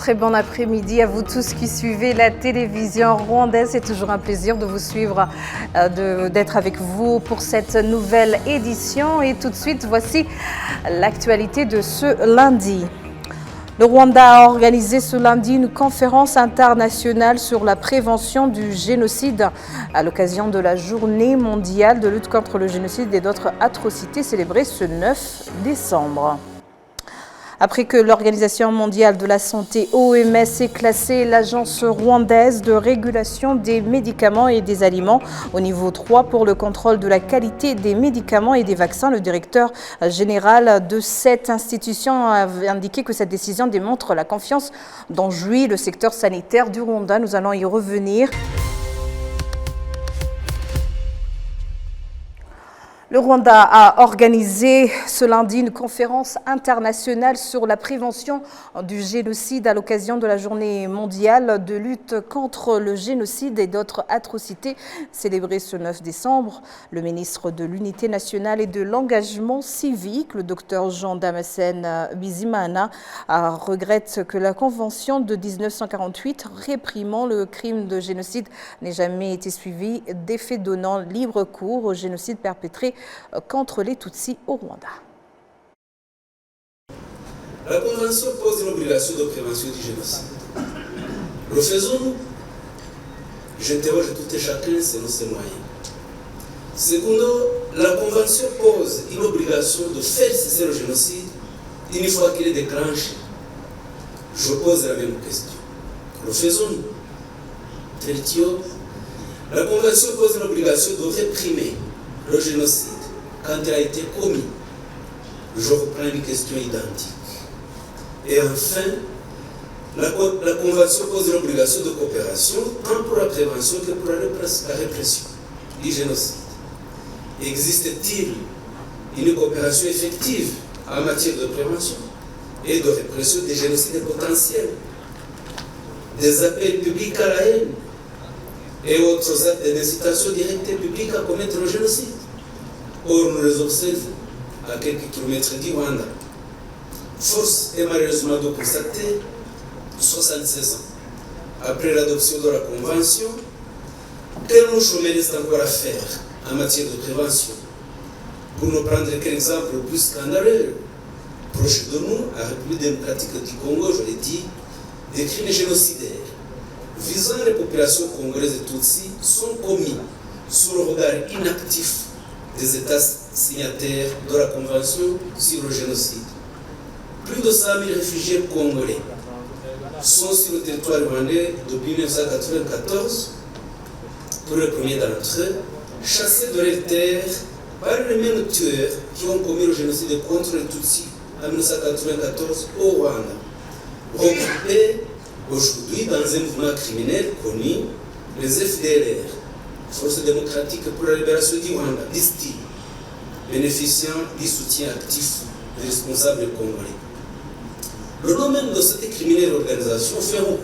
très bon après-midi à vous tous qui suivez la télévision rwandaise. C'est toujours un plaisir de vous suivre, d'être avec vous pour cette nouvelle édition. Et tout de suite, voici l'actualité de ce lundi. Le Rwanda a organisé ce lundi une conférence internationale sur la prévention du génocide à l'occasion de la journée mondiale de lutte contre le génocide et d'autres atrocités célébrée ce 9 décembre. Après que l'Organisation mondiale de la santé OMS ait classé l'Agence rwandaise de régulation des médicaments et des aliments au niveau 3 pour le contrôle de la qualité des médicaments et des vaccins, le directeur général de cette institution a indiqué que cette décision démontre la confiance dont jouit le secteur sanitaire du Rwanda. Nous allons y revenir. Le Rwanda a organisé ce lundi une conférence internationale sur la prévention du génocide à l'occasion de la journée mondiale de lutte contre le génocide et d'autres atrocités célébrée ce 9 décembre. Le ministre de l'Unité nationale et de l'engagement civique, le docteur Jean Damascène Bizimana, regrette que la convention de 1948 réprimant le crime de génocide n'ait jamais été suivie d'effets donnant libre cours au génocide perpétré contre les Tutsis au Rwanda. La Convention pose une obligation de prévention du génocide. Le faisons-nous? J'interroge tout et chacun selon ses moyens. Secondo, la Convention pose une obligation de faire cesser le génocide une fois qu'il est déclenché. Je pose la même question. Le faisons-nous? Tertio, la Convention pose une obligation de réprimer le génocide quand il a été commis. Je reprends une question identique. Et enfin, la Convention pose l'obligation de coopération tant pour la prévention que pour la répression du génocide. Existe-t-il une coopération effective en matière de prévention et de répression des génocides potentiels, des appels publics à la haine et autres actes d'incitation directe et publique à commettre le génocide? Or, nous les observons à quelques kilomètres du Rwanda. Force est malheureusement de constater, 76 ans après l'adoption de la Convention, quel chemin reste encore à faire en matière de prévention. Pour ne prendre qu'un exemple le plus scandaleux, proche de nous, la République démocratique du Congo, je l'ai dit, des crimes génocidaires visant les populations congolaises et tutsis sont commis sous le regard inactif des États signataires de la Convention sur le génocide. Plus de 100 000 réfugiés congolais sont sur le territoire rwandais depuis 1994, pour le premier d'entre eux, chassés de leurs terres par les mêmes tueurs qui ont commis le génocide contre les Tutsis en 1994 au Rwanda, regroupés aujourd'hui dans un mouvement criminel connu, les FDLR, Force démocratique pour la libération du Rwanda, disent-ils, bénéficiant du soutien actif des responsables congolais. Le nom même de cette criminelle organisation fait honte,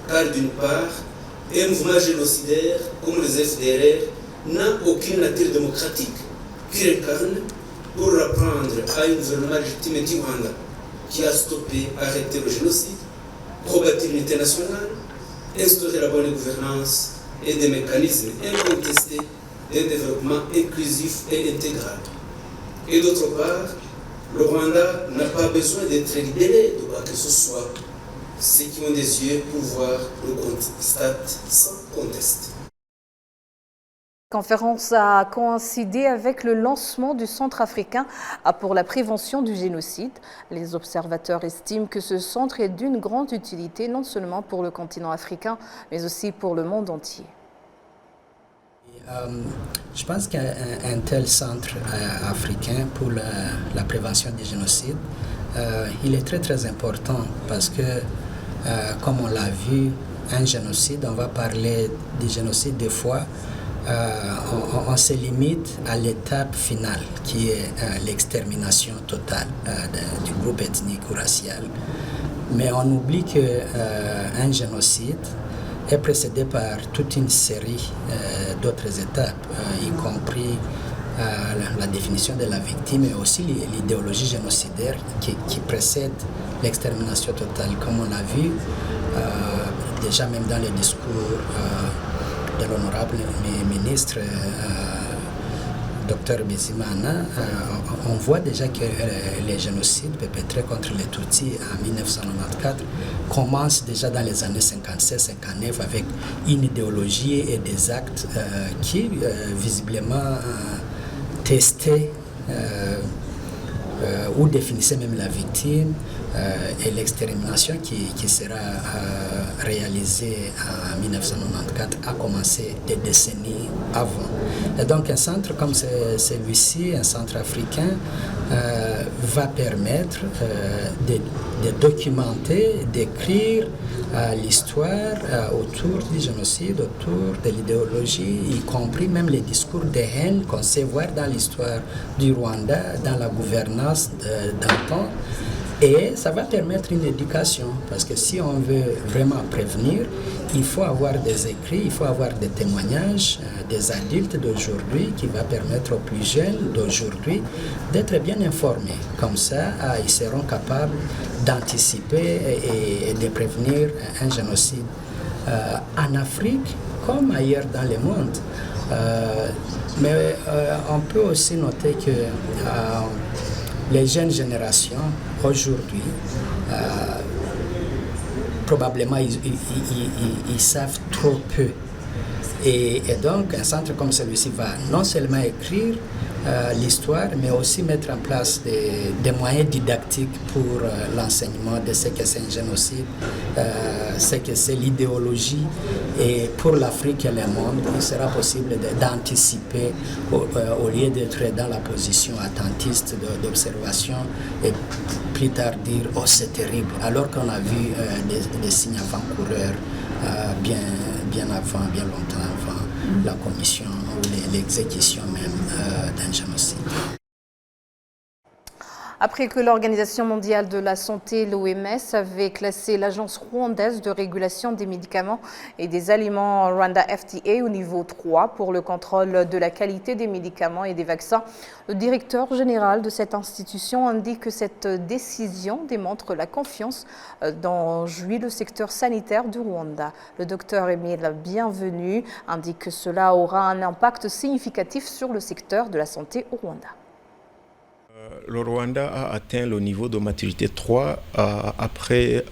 car d'une part, un mouvement génocidaire comme les FDLR n'a aucune nature démocratique qu'il incarne pour reprendre à un gouvernement légitime du Rwanda qui a stoppé, arrêté le génocide, rebâtir l'unité nationale, instaurer la bonne gouvernance et des mécanismes incontestés d'un développement inclusif et intégral. Et d'autre part, le Rwanda n'a pas besoin d'être libéré de quoi que ce soit. Ceux qui ont des yeux pour voir le constatent sans conteste. La conférence a coïncidé avec le lancement du Centre africain pour la prévention du génocide. Les observateurs estiment que ce centre est d'une grande utilité, non seulement pour le continent africain, mais aussi pour le monde entier. Je pense qu'un tel centre africain pour la prévention du génocide, il est très très important parce que, comme on l'a vu, un génocide, on va parler du génocide des fois, on se limite à l'étape finale qui est l'extermination totale du groupe ethnique ou racial. Mais on oublie qu'un génocide est précédé par toute une série d'autres étapes, y compris la définition de la victime et aussi l'idéologie génocidaire qui précède l'extermination totale, comme on l'a vu déjà même dans le discours de l'honorable ministre Dr Bizimana. On voit déjà que les génocides perpétrés contre les Tutsis en 1994 commencent déjà dans les années 57-59 avec une idéologie et des actes qui visiblement testaient ou définissaient même la victime et l'extermination qui sera réalisée en 1994 a commencé des décennies avant. Et donc un centre comme celui-ci, un centre africain, va permettre de documenter, d'écrire l'histoire autour du génocide, autour de l'idéologie, y compris même les discours de haine qu'on sait voir dans l'histoire du Rwanda, dans la gouvernance d'antan. Et ça va permettre une éducation, parce que si on veut vraiment prévenir, il faut avoir des écrits, il faut avoir des témoignages des adultes d'aujourd'hui qui va permettre aux plus jeunes d'aujourd'hui d'être bien informés. Comme ça, ils seront capables d'anticiper et de prévenir un génocide en Afrique comme ailleurs dans le monde. Mais on peut aussi noter que les jeunes générations aujourd'hui, probablement ils savent trop peu. Et donc un centre comme celui-ci va non seulement écrire l'histoire, mais aussi mettre en place des moyens didactiques pour l'enseignement de ce que c'est un génocide, ce que c'est l'idéologie. Et pour l'Afrique et le monde, il sera possible d'anticiper au lieu d'être dans la position attentiste d'observation et plus tard dire « oh c'est terrible », alors qu'on a vu des signes avant-coureurs bien longtemps avant la commission ou l'exécution même d'un génocide. Après que l'Organisation mondiale de la santé, l'OMS, avait classé l'Agence rwandaise de régulation des médicaments et des aliments Rwanda FDA au niveau 3 pour le contrôle de la qualité des médicaments et des vaccins, le directeur général de cette institution indique que cette décision démontre la confiance dont jouit le secteur sanitaire du Rwanda. Le docteur Emile Bienvenu indique que cela aura un impact significatif sur le secteur de la santé au Rwanda. Le Rwanda a atteint le niveau de maturité 3 après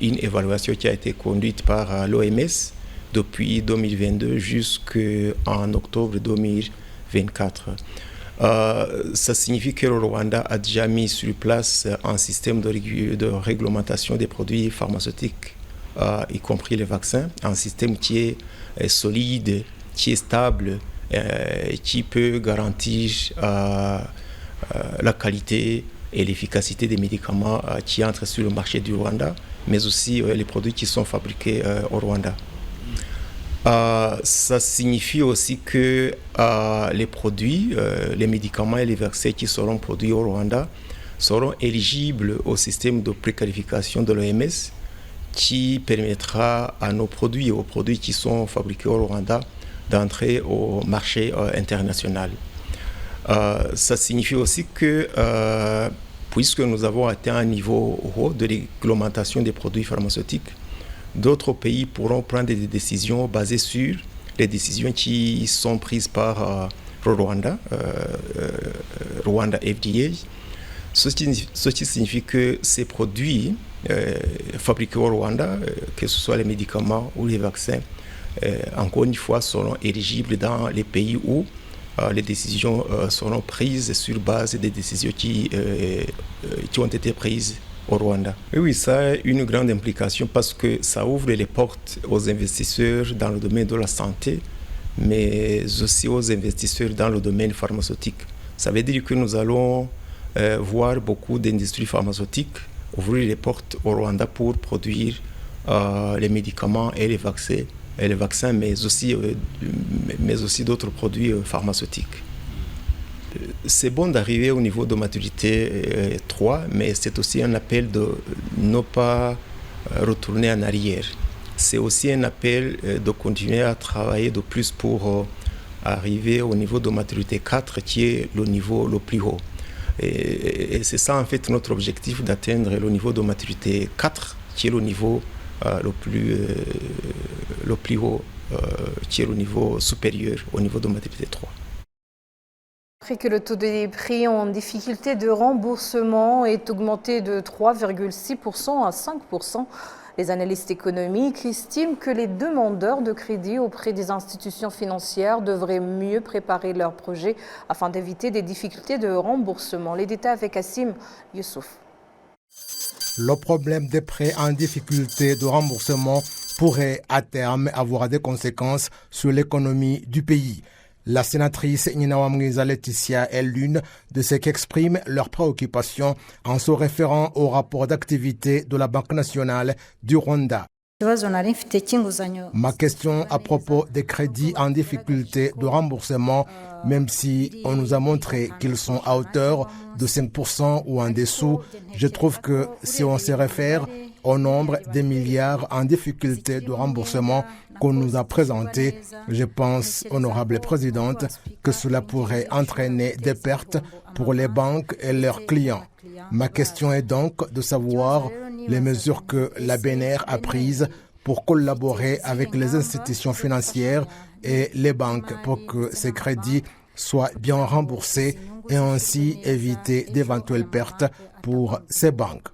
une évaluation qui a été conduite par l'OMS depuis 2022 jusqu'en octobre 2024. Ça signifie que le Rwanda a déjà mis sur place un système de réglementation des produits pharmaceutiques, y compris les vaccins, un système qui est solide, qui est stable, qui peut garantir la qualité et l'efficacité des médicaments qui entrent sur le marché du Rwanda, mais aussi les produits qui sont fabriqués au Rwanda. Ça signifie aussi que les produits, les médicaments et les vaccins qui seront produits au Rwanda seront éligibles au système de préqualification de l'OMS qui permettra à nos produits et aux produits qui sont fabriqués au Rwanda d'entrer au marché international. Ça signifie aussi que, puisque nous avons atteint un niveau haut de réglementation des produits pharmaceutiques, d'autres pays pourront prendre des décisions basées sur les décisions qui sont prises par le Rwanda, Rwanda FDA, ce qui signifie que ces produits fabriqués au Rwanda, que ce soit les médicaments ou les vaccins, encore une fois, seront éligibles dans les pays où les décisions seront prises sur base des décisions qui ont été prises au Rwanda. Oui, ça a une grande implication parce que ça ouvre les portes aux investisseurs dans le domaine de la santé, mais aussi aux investisseurs dans le domaine pharmaceutique. Ça veut dire que nous allons voir beaucoup d'industries pharmaceutiques ouvrir les portes au Rwanda pour produire les médicaments et les vaccins, mais aussi d'autres produits pharmaceutiques. C'est bon d'arriver au niveau de maturité 3, mais c'est aussi un appel de ne pas retourner en arrière. C'est aussi un appel de continuer à travailler de plus pour arriver au niveau de maturité 4 qui est le niveau le plus haut. Et c'est ça en fait notre objectif d'atteindre le niveau de maturité 4 qui est le niveau le plus haut, qui est le niveau supérieur au niveau de maturité 3. Après que le taux des prix en difficulté de remboursement est augmenté de 3,6% à 5%, les analystes économiques estiment que les demandeurs de crédit auprès des institutions financières devraient mieux préparer leurs projets afin d'éviter des difficultés de remboursement. Les détails avec Hassim Youssouf. Le problème des prêts en difficulté de remboursement pourrait à terme avoir des conséquences sur l'économie du pays. La sénatrice Nyinawamwiza Laetitia est l'une de ceux qui expriment leurs préoccupations en se référant au rapport d'activité de la Banque nationale du Rwanda. Ma question à propos des crédits en difficulté de remboursement, même si on nous a montré qu'ils sont à hauteur de 5% ou en dessous, je trouve que si on se réfère au nombre des milliards en difficulté de remboursement qu'on nous a présenté, je pense, honorable présidente, que cela pourrait entraîner des pertes pour les banques et leurs clients. Ma question est donc de savoir les mesures que la BNR a prises pour collaborer avec les institutions financières et les banques pour que ces crédits soient bien remboursés et ainsi éviter d'éventuelles pertes pour ces banques.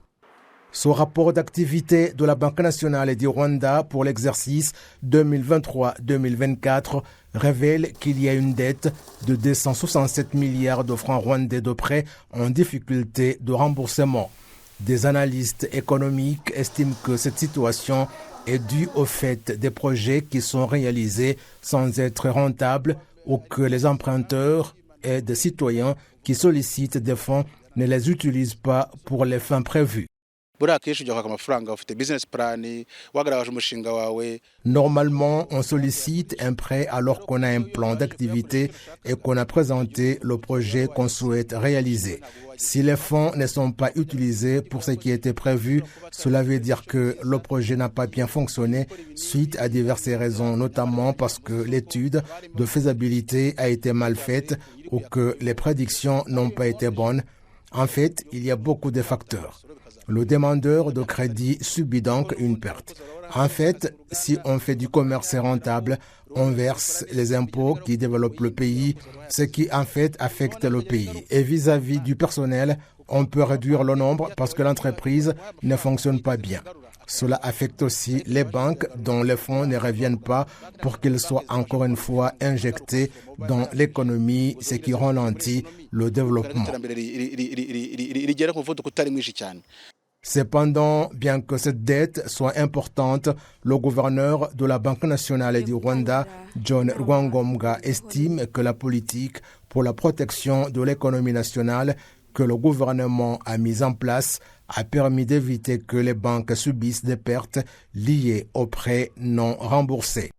Ce rapport d'activité de la Banque nationale du Rwanda pour l'exercice 2023-2024 révèle qu'il y a une dette de 267 milliards de francs rwandais de prêts en difficulté de remboursement. Des analystes économiques estiment que cette situation est due au fait des projets qui sont réalisés sans être rentables ou que les emprunteurs et des citoyens qui sollicitent des fonds ne les utilisent pas pour les fins prévues. Normalement, on sollicite un prêt alors qu'on a un plan d'activité et qu'on a présenté le projet qu'on souhaite réaliser. Si les fonds ne sont pas utilisés pour ce qui était prévu, cela veut dire que le projet n'a pas bien fonctionné suite à diverses raisons, notamment parce que l'étude de faisabilité a été mal faite ou que les prédictions n'ont pas été bonnes. En fait, il y a beaucoup de facteurs. Le demandeur de crédit subit donc une perte. En fait, si on fait du commerce rentable, on verse les impôts qui développent le pays, ce qui en fait affecte le pays. Et vis-à-vis du personnel, on peut réduire le nombre parce que l'entreprise ne fonctionne pas bien. Cela affecte aussi les banques dont les fonds ne reviennent pas pour qu'ils soient encore une fois injectés dans l'économie, ce qui ralentit le développement. Cependant, bien que cette dette soit importante, le gouverneur de la Banque nationale du Rwanda, John Rwangombwa, estime que la politique pour la protection de l'économie nationale que le gouvernement a mise en place a permis d'éviter que les banques subissent des pertes liées aux prêts non remboursés.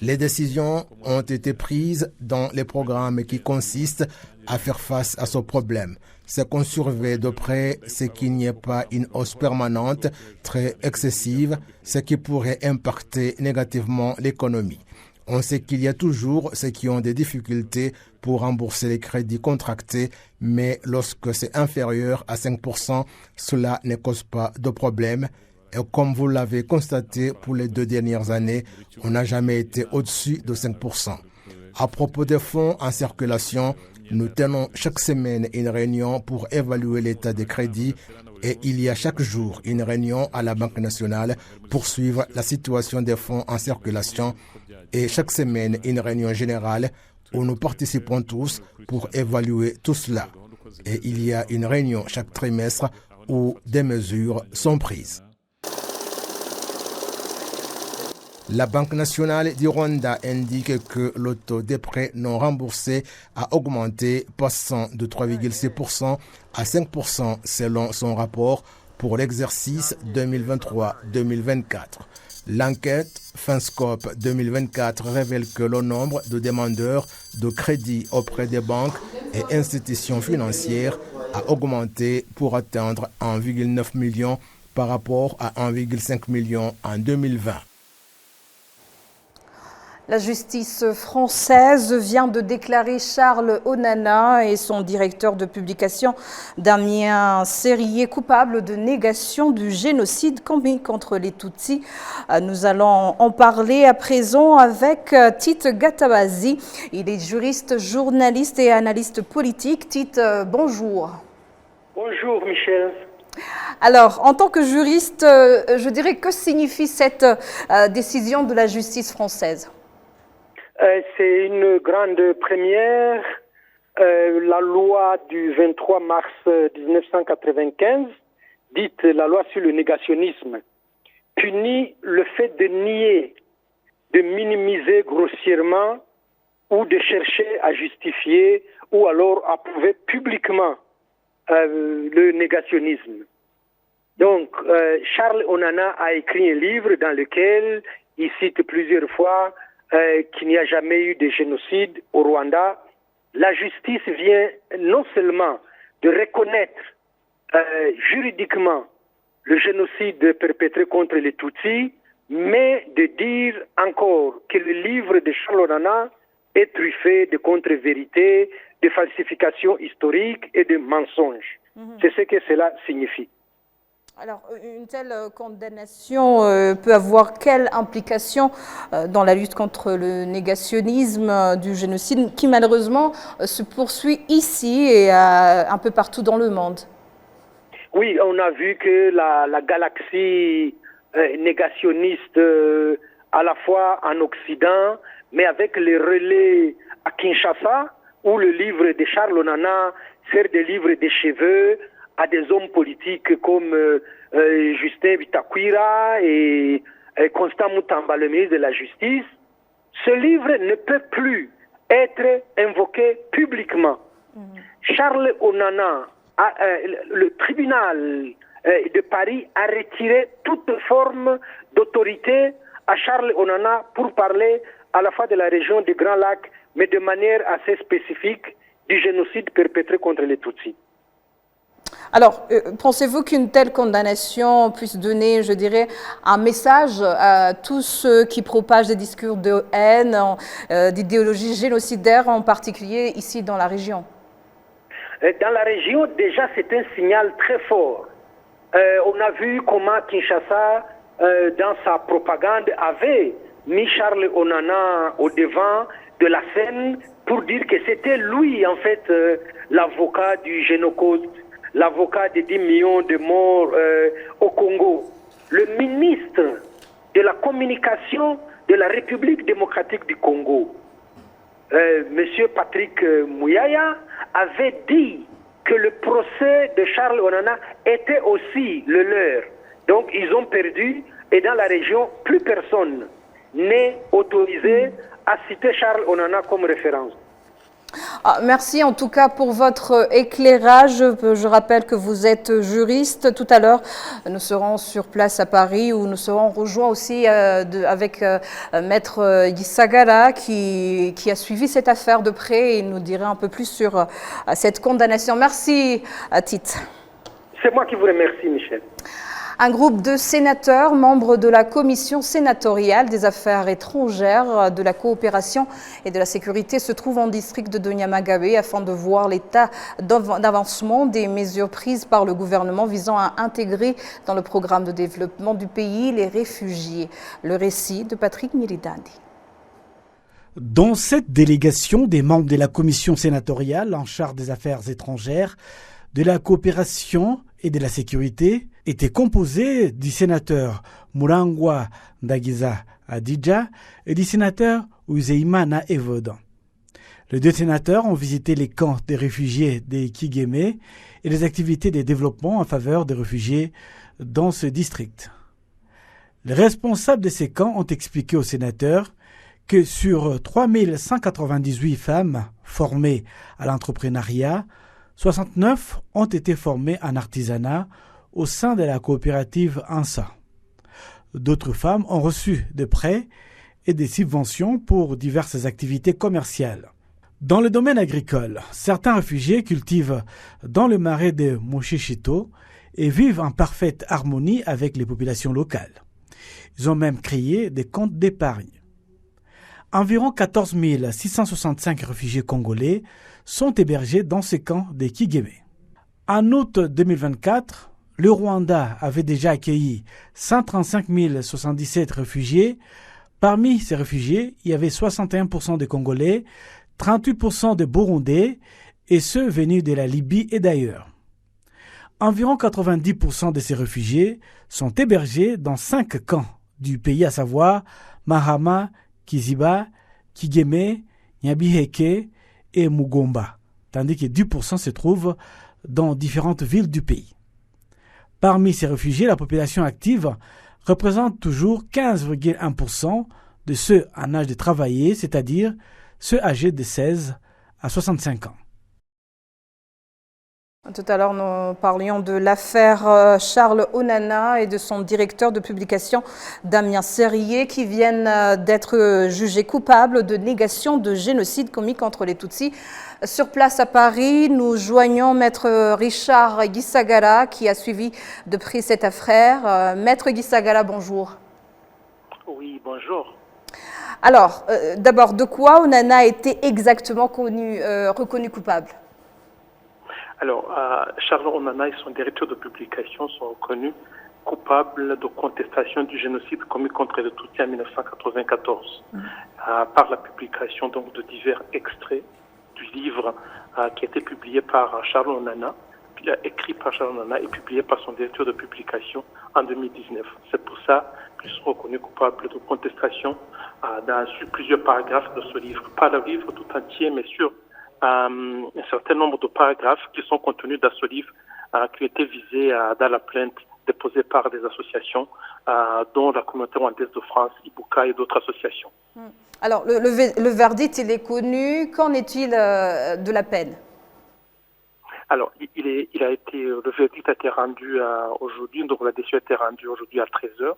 Les décisions ont été prises dans les programmes qui consistent à faire face à ce problème. C'est qu'on surveille de près ce qu'il n'y ait pas une hausse permanente très excessive, ce qui pourrait impacter négativement l'économie. On sait qu'il y a toujours ceux qui ont des difficultés pour rembourser les crédits contractés, mais lorsque c'est inférieur à 5%, cela ne cause pas de problème. Et comme vous l'avez constaté pour les 2 dernières années, on n'a jamais été au-dessus de 5%. À propos des fonds en circulation, nous tenons chaque semaine une réunion pour évaluer l'état des crédits et il y a chaque jour une réunion à la Banque nationale pour suivre la situation des fonds en circulation et chaque semaine une réunion générale où nous participons tous pour évaluer tout cela. Et il y a une réunion chaque trimestre où des mesures sont prises. La Banque nationale du Rwanda indique que le taux des prêts non remboursés a augmenté, passant de 3,6% à 5% selon son rapport pour l'exercice 2023-2024. L'enquête FinScope 2024 révèle que le nombre de demandeurs de crédit auprès des banques et institutions financières a augmenté pour atteindre 1,9 million par rapport à 1,5 million en 2020. La justice française vient de déclarer Charles Onana et son directeur de publication Damien Serrier coupables de négation du génocide commis contre les Tutsis. Nous allons en parler à présent avec Tite Gatabazi. Il est juriste, journaliste et analyste politique. Tite, bonjour. Bonjour Michel. Alors, en tant que juriste, je dirais que signifie cette décision de la justice française ? C'est une grande première. La loi du 23 mars 1995, dite la loi sur le négationnisme, punit le fait de nier, de minimiser grossièrement ou de chercher à justifier ou alors à prouver publiquement le négationnisme. Donc, Charles Onana a écrit un livre dans lequel il cite plusieurs fois qu'il n'y a jamais eu de génocide au Rwanda. La justice vient non seulement de reconnaître juridiquement le génocide perpétré contre les Tutsis, mais de dire encore que le livre de Charles Onana est truffé de contre-vérités, de falsifications historiques et de mensonges. C'est ce que cela signifie. Alors, une telle condamnation peut avoir quelle implication dans la lutte contre le négationnisme du génocide qui malheureusement se poursuit ici et un peu partout dans le monde? Oui, on a vu que la galaxie négationniste à la fois en Occident, mais avec les relais à Kinshasa, où le livre de Charles Onana sert de livre de cheveux à des hommes politiques comme Justin Bitakwira et Constant Mutamba, le ministre de la Justice, ce livre ne peut plus être invoqué publiquement. Charles Onana, le tribunal de Paris a retiré toute forme d'autorité à Charles Onana pour parler à la fois de la région des Grands Lacs, mais de manière assez spécifique du génocide perpétré contre les Tutsis. Alors, pensez-vous qu'une telle condamnation puisse donner, je dirais, un message à tous ceux qui propagent des discours de haine, d'idéologie génocidaire, en particulier ici dans la région? Dans la région, déjà, c'est un signal très fort. On a vu comment Kinshasa, dans sa propagande, avait mis Charles Onana au devant de la scène pour dire que c'était lui, en fait, l'avocat du génocide, l'avocat des 10 millions de morts au Congo. Le ministre de la communication de la République démocratique du Congo, Monsieur Patrick Muyaya, avait dit que le procès de Charles Onana était aussi le leur. Donc ils ont perdu et dans la région, plus personne n'est autorisé à citer Charles Onana comme référence. Merci en tout cas pour votre éclairage. Je rappelle que vous êtes juriste. Tout à l'heure, nous serons sur place à Paris où nous serons rejoints aussi avec Maître Gisagara qui a suivi cette affaire de près et nous dira un peu plus sur cette condamnation. Merci Tite. C'est moi qui vous remercie, Michel. Un groupe de sénateurs, membres de la commission sénatoriale des affaires étrangères, de la coopération et de la sécurité, se trouve en district de Nyamagabe afin de voir l'état d'avancement des mesures prises par le gouvernement visant à intégrer dans le programme de développement du pays les réfugiés. Le récit de Patrick Miridandi. Dans cette délégation, des membres de la commission sénatoriale en charge des affaires étrangères, de la coopération et de la sécurité était composé du sénateur Murangwa Ndagiza Adija et du sénateur Uzeimana Evodan. Les deux sénateurs ont visité les camps des réfugiés des Kigeme et les activités de développement en faveur des réfugiés dans ce district. Les responsables de ces camps ont expliqué aux sénateurs que sur 3198 femmes formées à l'entrepreneuriat, 69 ont été formées en artisanat au sein de la coopérative ANSA. D'autres femmes ont reçu des prêts et des subventions pour diverses activités commerciales. Dans le domaine agricole, certains réfugiés cultivent dans le marais de Moshichito et vivent en parfaite harmonie avec les populations locales. Ils ont même créé des comptes d'épargne. Environ 14 665 réfugiés congolais sont hébergés dans ces camps des Kigeme. En août 2024, le Rwanda avait déjà accueilli 135 077 réfugiés. Parmi ces réfugiés, il y avait 61% de Congolais, 38% de Burundais et ceux venus de la Libye et d'ailleurs. Environ 90% de ces réfugiés sont hébergés dans 5 camps du pays, à savoir Mahama, Kiziba, Kigeme, Nyabiheke et Mugomba, tandis que 10% se trouvent dans différentes villes du pays. Parmi ces réfugiés, la population active représente toujours 15,1% de ceux en âge de travailler, c'est-à-dire ceux âgés de 16 à 65 ans. Tout à l'heure, nous parlions de l'affaire Charles Onana et de son directeur de publication, Damien Serrier, qui viennent d'être jugés coupables de négation de génocide commis contre les Tutsis. Sur place à Paris, nous joignons Maître Richard Gisagala, qui a suivi de près cette affaire. Maître Gisagala, bonjour. Oui, bonjour. Alors, d'abord, de quoi Onana a été exactement reconnu coupable? Alors, Charles Onana et son directeur de publication sont reconnus coupables de contestation du génocide commis contre les Tutsis en 1994 par la publication donc de divers extraits du livre qui a été publié par Charles Onana, écrit par Charles Onana et publié par son directeur de publication en 2019. C'est pour ça qu'ils sont reconnus coupables de contestation sur plusieurs paragraphes de ce livre. Pas le livre tout entier, mais sur un certain nombre de paragraphes qui sont contenus dans ce livre qui étaient visés dans la plainte déposée par des associations dont la communauté rwandaise de France, Ibuka et d'autres associations. Alors, le verdict, il est connu. Qu'en est-il de la peine? Alors, le verdict a été rendu aujourd'hui, donc la décision a été rendue aujourd'hui à 13h.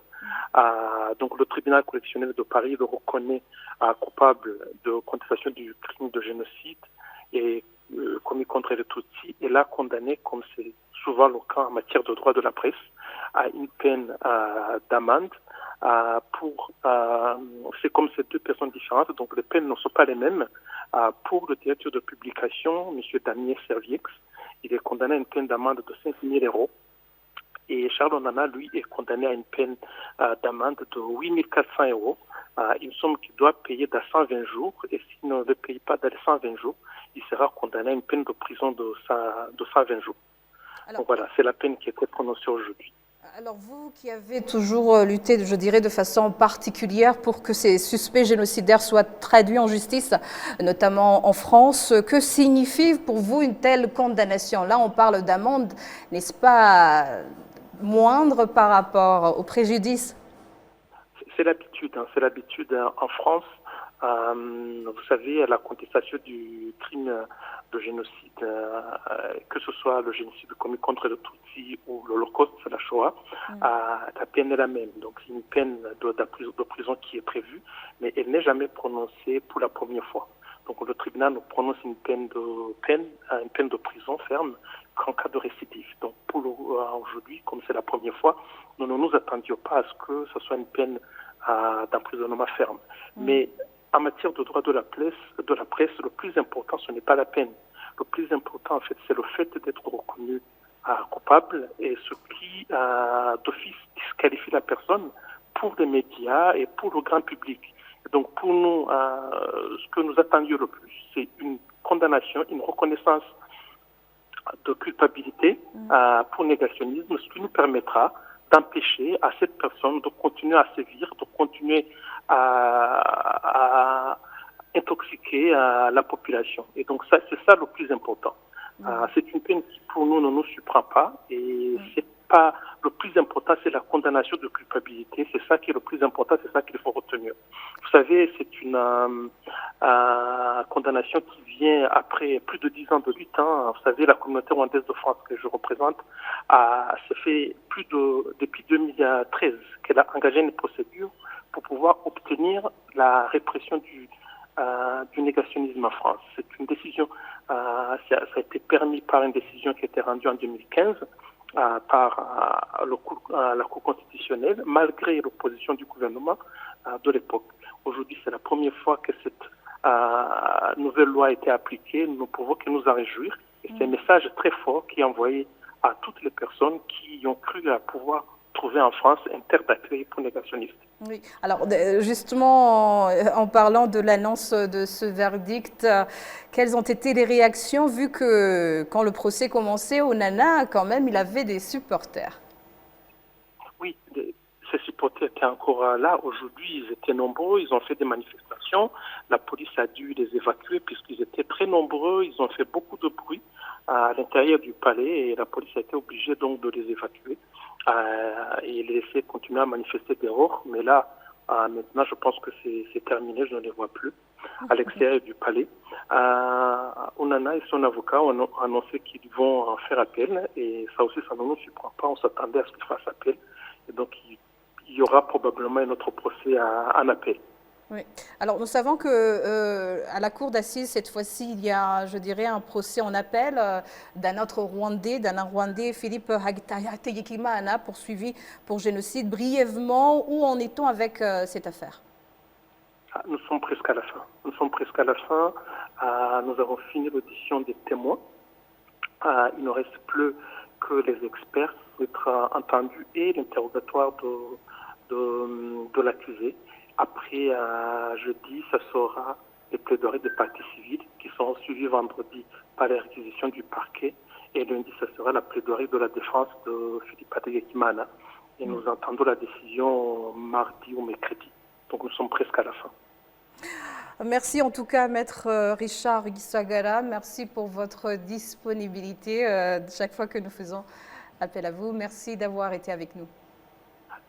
Donc, le tribunal correctionnel de Paris le reconnaît coupable de contestation du crime de génocide et commis contre les Tutsis et l'a condamné, comme c'est souvent le cas en matière de droit de la presse, à une peine d'amende. C'est comme ces deux personnes différentes, donc les peines ne sont pas les mêmes. Pour le directeur de publication, M. Damien Serrier, il est condamné à une peine d'amende de 5 000 euros. Et Charles Onana, lui, est condamné à une peine d'amende de 8 400 euros, une somme qu'il doit payer dans 120 jours. Et s'il ne le paye pas dans les 120 jours, il sera condamné à une peine de prison de 120 jours. Alors, donc voilà, c'est la peine qui a été prononcée aujourd'hui. Alors vous qui avez toujours lutté, je dirais, de façon particulière pour que ces suspects génocidaires soient traduits en justice, notamment en France, que signifie pour vous une telle condamnation? Là, on parle d'amende, n'est-ce pas moindre par rapport au préjudice? C'est l'habitude, c'est l'habitude en France. Vous savez, la contestation du crime de génocide, que ce soit le génocide commis contre le Tutsi ou l'Holocauste, la Shoah, la peine est la même. Donc c'est une peine de prison qui est prévue, mais elle n'est jamais prononcée pour la première fois. Donc le tribunal nous prononce une peine de prison ferme qu'en cas de récidive. Donc pour aujourd'hui, comme c'est la première fois, nous ne nous attendions pas à ce que ce soit une peine d'emprisonnement ferme. Mais en matière de droit de la presse, le plus important, ce n'est pas la peine. Le plus important, en fait, c'est le fait d'être reconnu coupable et ce qui, d'office, disqualifie la personne pour les médias et pour le grand public. Et donc, pour nous, ce que nous attendions le plus, c'est une condamnation, une reconnaissance de culpabilité pour négationnisme, ce qui nous permettra d'empêcher à cette personne de continuer à sévir, de continuer à intoxiquer la population. Et donc ça, c'est ça le plus important. C'est une peine qui pour nous ne nous surprend pas et c'est pas le plus important, c'est la condamnation de culpabilité. C'est ça qui est le plus important, c'est ça qu'il faut retenir. Vous savez, c'est une condamnation qui vient après plus de 10 ans de lutte. Vous savez, la communauté rwandaise de France que je représente ça fait depuis 2013 qu'elle a engagé une procédure pour pouvoir obtenir la répression du négationnisme en France. C'est une décision, ça a été permis par une décision qui a été rendue en 2015 par la Cour constitutionnelle, malgré l'opposition du gouvernement de l'époque. Aujourd'hui, c'est la première fois que cette nouvelle loi a été appliquée. Nous ne pouvons que nous en réjouir. Et c'est un message très fort qui est envoyé à toutes les personnes qui ont cru à pouvoir trouver en France un terre d'accueil pour négationnistes. Oui. Alors justement, en parlant de l'annonce de ce verdict, quelles ont été les réactions vu que quand le procès commençait, Onana, quand même, il avait des supporters? Oui, ces supporters étaient encore là. Aujourd'hui, ils étaient nombreux, ils ont fait des manifestations. La police a dû les évacuer puisqu'ils étaient très nombreux. Ils ont fait beaucoup de bruit à l'intérieur du palais et la police a été obligée donc de les évacuer et les laisser continuer à manifester dehors. Mais là, maintenant, je pense que c'est terminé, je ne les vois plus à l'extérieur du palais. Onana et son avocat ont annoncé qu'ils vont en faire appel et ça aussi, ça ne nous surprend pas. On s'attendait à ce qu'ils fassent appel. Et donc, il y aura probablement un autre procès en appel. Oui. Alors, nous savons que à la cour d'assises, cette fois-ci, il y a, je dirais, un procès en appel d'un autre Rwandais, Philippe Hategekimana, poursuivi pour génocide. Brièvement, où en est-on avec cette affaire? Nous sommes presque à la fin. Nous avons fini l'audition des témoins. Il ne reste plus que les experts pour être entendus et l'interrogatoire de l'accusé. Après, jeudi, ça sera les plaidoiries des parties civiles qui seront suivies vendredi par les réquisitions du parquet. Et lundi, ça sera la plaidoirie de la défense de Philippe Hategekimana. Et nous entendons la décision mardi ou mercredi. Donc nous sommes presque à la fin. Merci en tout cas, Maître Richard Gisagara. Merci pour votre disponibilité chaque fois que nous faisons appel à vous. Merci d'avoir été avec nous.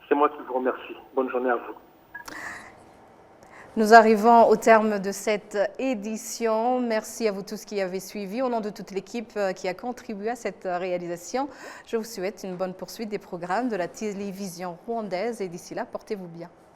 C'est moi qui vous remercie. Bonne journée à vous. Nous arrivons au terme de cette édition. Merci à vous tous qui avez suivi. Au nom de toute l'équipe qui a contribué à cette réalisation, je vous souhaite une bonne poursuite des programmes de la télévision rwandaise et d'ici là, portez-vous bien.